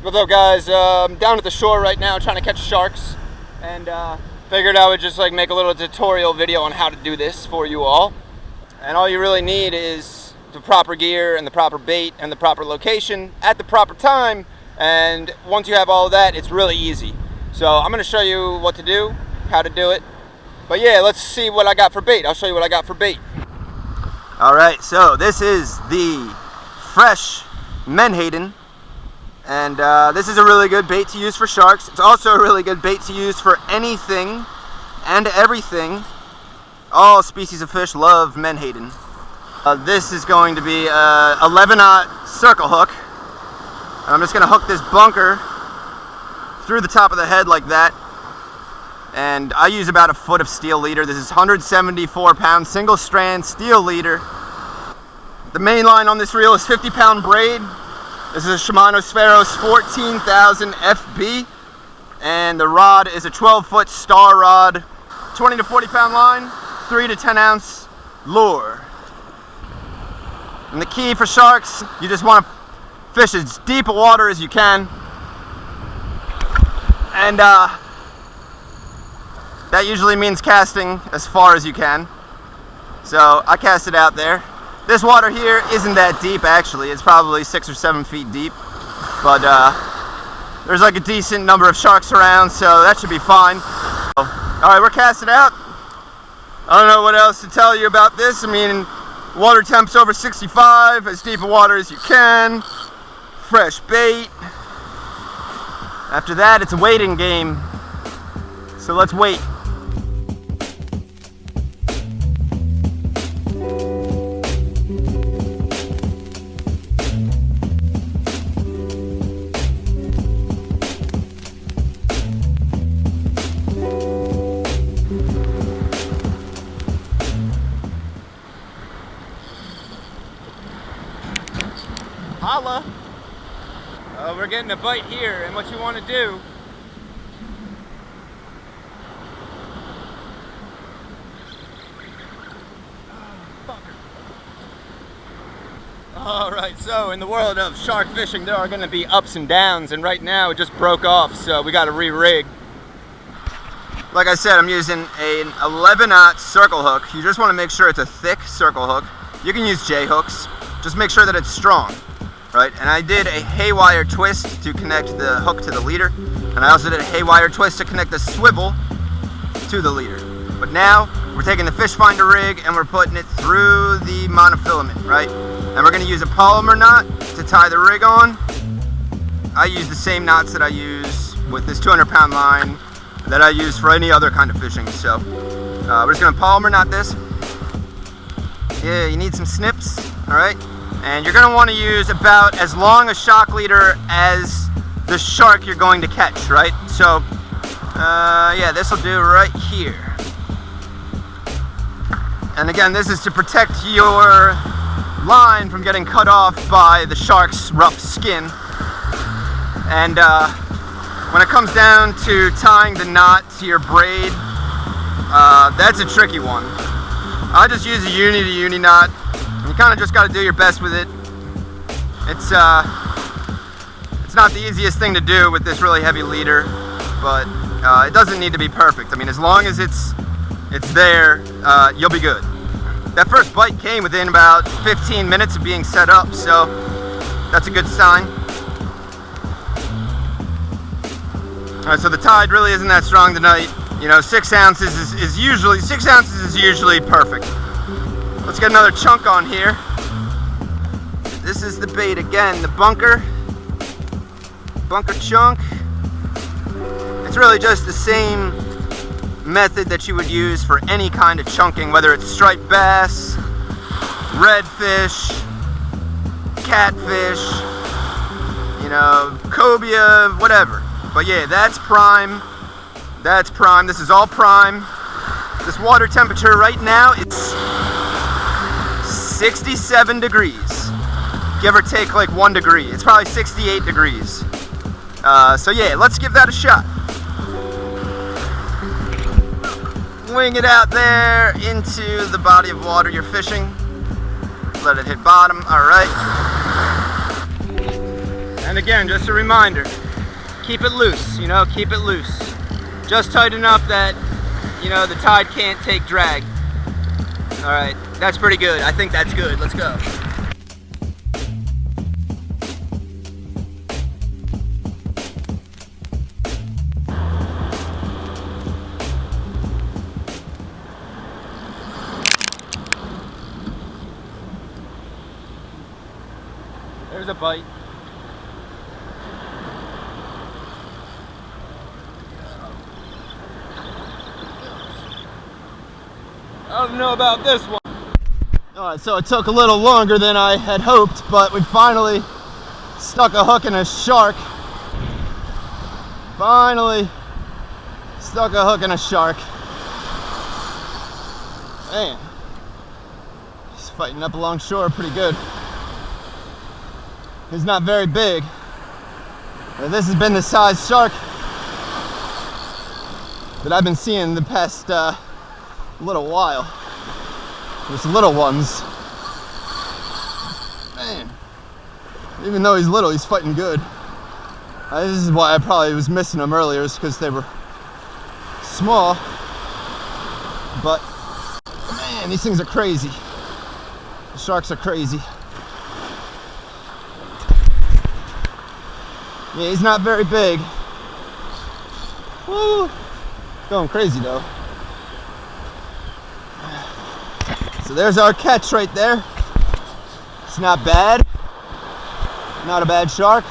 What's up, guys? I'm down at the shore right now trying to catch sharks, and figured I would just like make a little tutorial video on how to do this for you all. And all you really need is the proper gear and the proper bait and the proper location at the proper time, and once you have all of that, it's really easy. So I'm going to show you what to do, how to do it. But yeah, let's see what I got for bait. I'll show you what I got for bait. Alright, so this is the fresh menhaden. And this is a really good bait to use for sharks. It's also a really good bait to use for anything and everything. All species of fish love menhaden. This is going to be a 11-aught circle hook. And I'm just going to hook this bunker through the top of the head like that. And I use about a foot of steel leader. This is 174-pound single strand steel leader. The main line on this reel is 50-pound braid. This is a Shimano Spheros 14,000 FB, and the rod is a 12-foot star rod, 20 to 40-pound line, 3 to 10-ounce lure. And the key for sharks, you just want to fish as deep a water as you can, and that usually means casting as far as you can. So I cast it out there. This water here isn't that deep, actually. It's probably 6 or 7 feet deep, but there's like a decent number of sharks around, so that should be fine. All right, we're casting out. I don't know what else to tell you about this. I mean, water temp's over 65, as deep a water as you can. Fresh bait. After that, it's a waiting game. So let's wait. Holla! We're getting a bite here, and what you want to do Alright, so in the world of shark fishing there are going to be ups and downs, and right now it just broke off, so we got to re-rig. Like I said, I'm using an 11-aught circle hook. You just want to make sure it's a thick circle hook. You can use J-hooks, just make sure that it's strong. Right, and I did a haywire twist to connect the hook to the leader, and I also did a haywire twist to connect the swivel to the leader. But now we're taking the fish finder rig and we're putting it through the monofilament, right? And we're going to use a polymer knot to tie the rig on. I use the same knots that I use with this 200-pound line that I use for any other kind of fishing. So we're just going to polymer knot this. Yeah, you need some snips, all right? And you're going to want to use about as long a shock leader as the shark you're going to catch, right? So, yeah, this will do right here. And again, this is to protect your line from getting cut off by the shark's rough skin. And when it comes down to tying the knot to your braid, that's a tricky one. I just use a uni-to-uni knot. You kind of just got to do your best with it. It's not the easiest thing to do with this really heavy leader, but it doesn't need to be perfect. I mean, as long as it's there, you'll be good. That first bite came within about 15 minutes of being set up, so that's a good sign. All right, so the tide really isn't that strong tonight. You know, 6 ounces is usually perfect. Let's get another chunk on here. This is the bait again, the bunker chunk. It's really just the same method that you would use for any kind of chunking, whether it's striped bass, redfish, catfish, you know, cobia, whatever. But yeah, that's prime. That's prime. This is all prime. This water temperature right now, it's 67 degrees, give or take like 1 degree. It's probably 68 degrees. So yeah, let's give that a shot. Wing it out there into the body of water you're fishing. Let it hit bottom. All right. And And again, just a reminder, keep it loose, you know, keep it loose. Just tight enough that, you know, the tide can't take drag. All right, that's pretty good. I think that's good. Let's go. There's a bite. I don't know about this one. Alright, so it took a little longer than I had hoped, but we finally stuck a hook in a shark. Finally stuck a hook in a shark. Man, he's fighting up along shore pretty good. He's not very big. This has been the size shark that I've been seeing the past little while. There's little ones. Man, even though he's little, he's fighting good. This is why I probably was missing them earlier, is because they were small. But man, these things are crazy. The sharks are crazy. Yeah, he's not very big. Woo! Going crazy though. So there's our catch right there. It's not bad. Not a bad shark.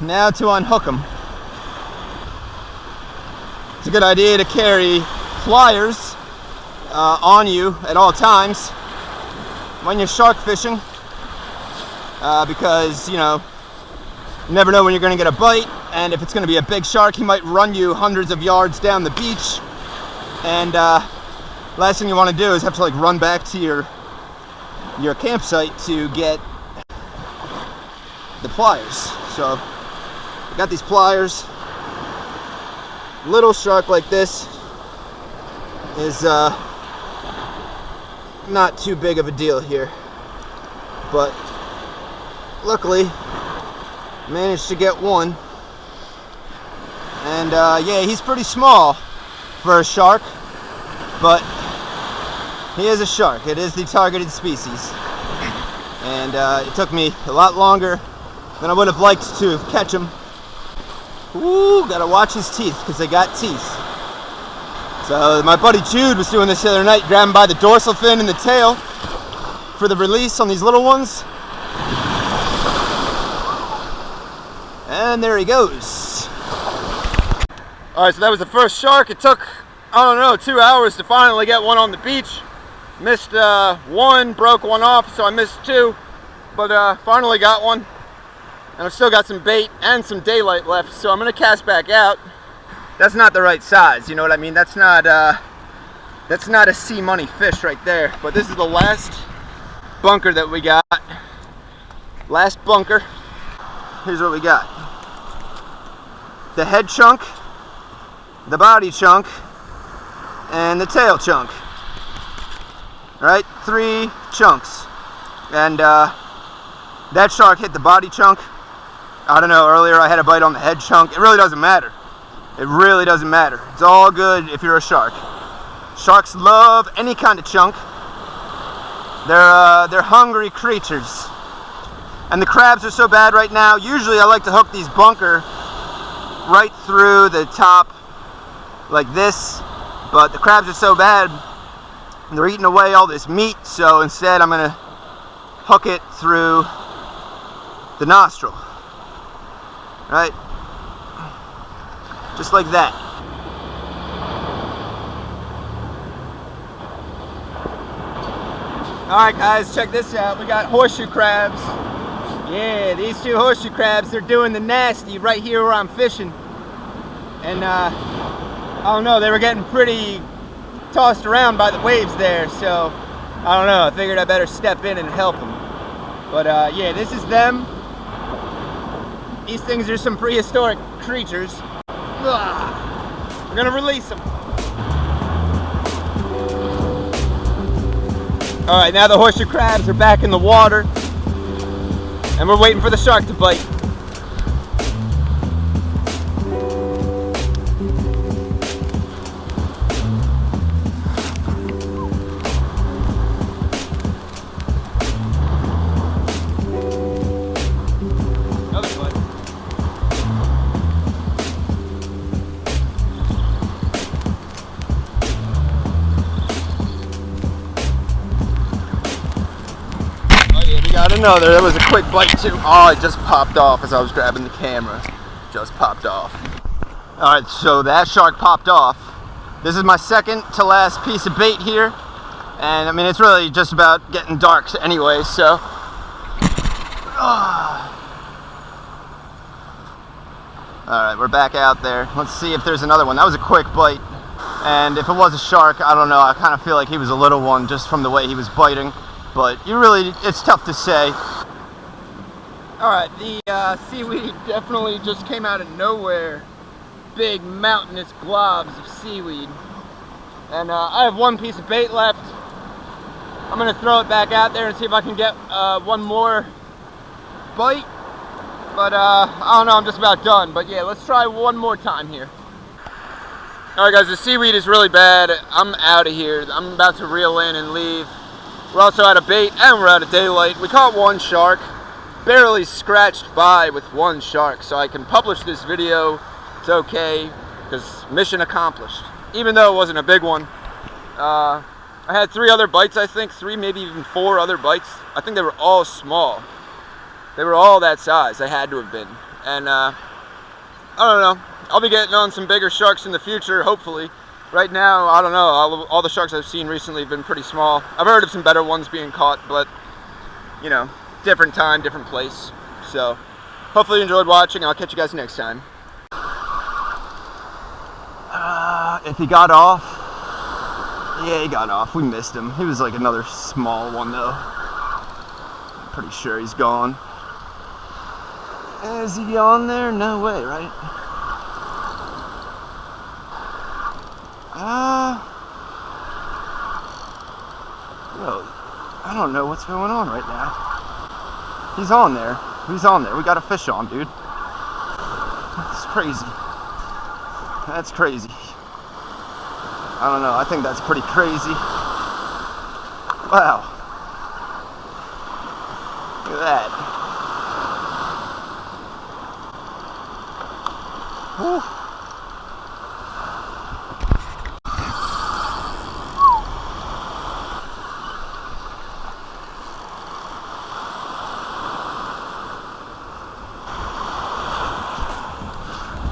Now to unhook him. It's a good idea to carry pliers on you at all times when you're shark fishing. Because, you know, you never know when you're going to get a bite, and if it's going to be a big shark, he might run you hundreds of yards down the beach, and last thing you want to do is have to like run back to your campsite to get the pliers. So I got these pliers. Little shark like this is not too big of a deal here, but luckily managed to get one. And yeah, he's pretty small for a shark, but he is a shark. It is the targeted species, and it took me a lot longer than I would have liked to catch him. Ooh, gotta watch his teeth, because they got teeth. So my buddy Jude was doing this the other night, grabbing by the dorsal fin and the tail for the release on these little ones. And there he goes. Alright, so that was the first shark. It took, I don't know, 2 hours to finally get one on the beach. Missed one, broke one off, so I missed two. But finally got one. And I've still got some bait and some daylight left, so I'm going to cast back out. That's not the right size, you know what I mean? That's not a sea money fish right there. But this is the last bunker that we got. Last bunker. Here's what we got. The head chunk, the body chunk, and the tail chunk. Alright, 3 chunks. And that shark hit the body chunk. I don't know, earlier I had a bite on the head chunk. It really doesn't matter. It really doesn't matter. It's all good if you're a shark. Sharks love any kind of chunk. They're hungry creatures. And the crabs are so bad right now. Usually I like to hook these bunker right through the top like this, but the crabs are so bad and they're eating away all this meat, so instead I'm gonna hook it through the nostril, right? Just like that. Alright guys, check this out. We got horseshoe crabs. Yeah, these 2 horseshoe crabs, they're doing the nasty right here where I'm fishing. And I don't know, they were getting pretty tossed around by the waves there, so I don't know, I figured I better step in and help them. But yeah, this is them. These things are some prehistoric creatures. Ugh. We're gonna release them. Alright, now the horseshoe crabs are back in the water. And we're waiting for the shark to bite. Got another. That was a quick bite too. Oh, it just popped off as I was grabbing the camera. Just popped off. Alright, so that shark popped off. This is my second to last piece of bait here. And I mean, it's really just about getting dark anyway, so. Alright, we're back out there. Let's see if there's another one. That was a quick bite. And if it was a shark, I don't know. I kind of feel like he was a little one just from the way he was biting. But it's tough to say. Alright, the seaweed definitely just came out of nowhere. Big mountainous globs of seaweed. And I have one piece of bait left. I'm going to throw it back out there and see if I can get one more bite. But I don't know, I'm just about done. But yeah, let's try one more time here. Alright guys, the seaweed is really bad. I'm out of here. I'm about to reel in and leave. We're also out of bait and we're out of daylight. We caught one shark, barely scratched by with one shark, so I can publish this video. It's okay, because mission accomplished. Even though it wasn't a big one. I had 3 other bites, I think. 3, maybe even 4 other bites. I think they were all small. They were all that size. They had to have been. And I don't know. I'll be getting on some bigger sharks in the future, hopefully. Right now, I don't know, all the sharks I've seen recently have been pretty small. I've heard of some better ones being caught, but, you know, different time, different place. So, hopefully you enjoyed watching, and I'll catch you guys next time. If he got off, yeah, he got off. We missed him. He was like another small one, though. Pretty sure he's gone. Is he on there? No way, right? Yo, I don't know what's going on right now. He's on there. He's on there. We got a fish on, dude. That's crazy. That's crazy. I don't know. I think that's pretty crazy. Wow. Look at that. Whew.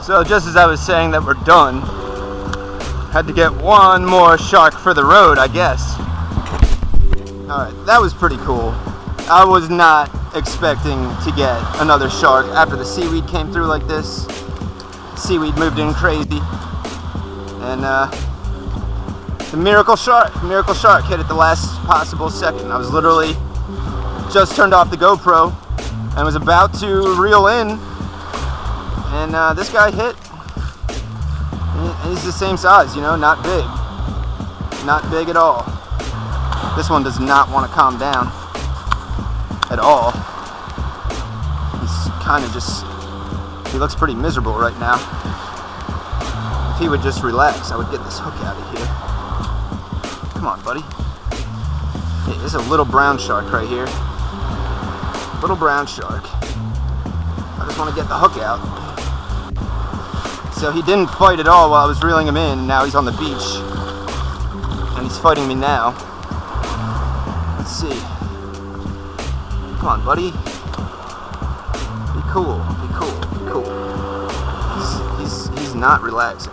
So just as I was saying that we're done, had to get one more shark for the road, I guess. Alright, that was pretty cool. I was not expecting to get another shark after the seaweed came through like this. Seaweed moved in crazy. And the miracle shark hit at the last possible second. I was literally just turned off the GoPro and was about to reel in. And this guy hit. He's the same size, you know, not big. Not big at all. This one does not want to calm down at all. He's kind of just, he looks pretty miserable right now. If he would just relax, I would get this hook out of here. Come on, buddy. Hey, there's a little brown shark right here. Little brown shark. I just want to get the hook out. So he didn't fight at all while I was reeling him in. Now he's on the beach. And he's fighting me now. Let's see. Come on, buddy. Be cool. Be cool. Be cool. He's not relaxing.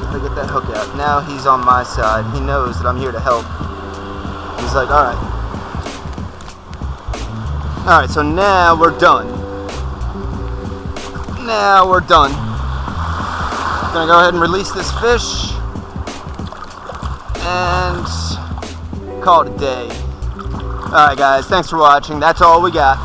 Gotta get that hook out. Now he's on my side. He knows that I'm here to help. He's like, alright. Alright, so now we're done. Now we're done. I'm gonna go ahead and release this fish and call it a day. Alright guys, thanks for watching. That's all we got.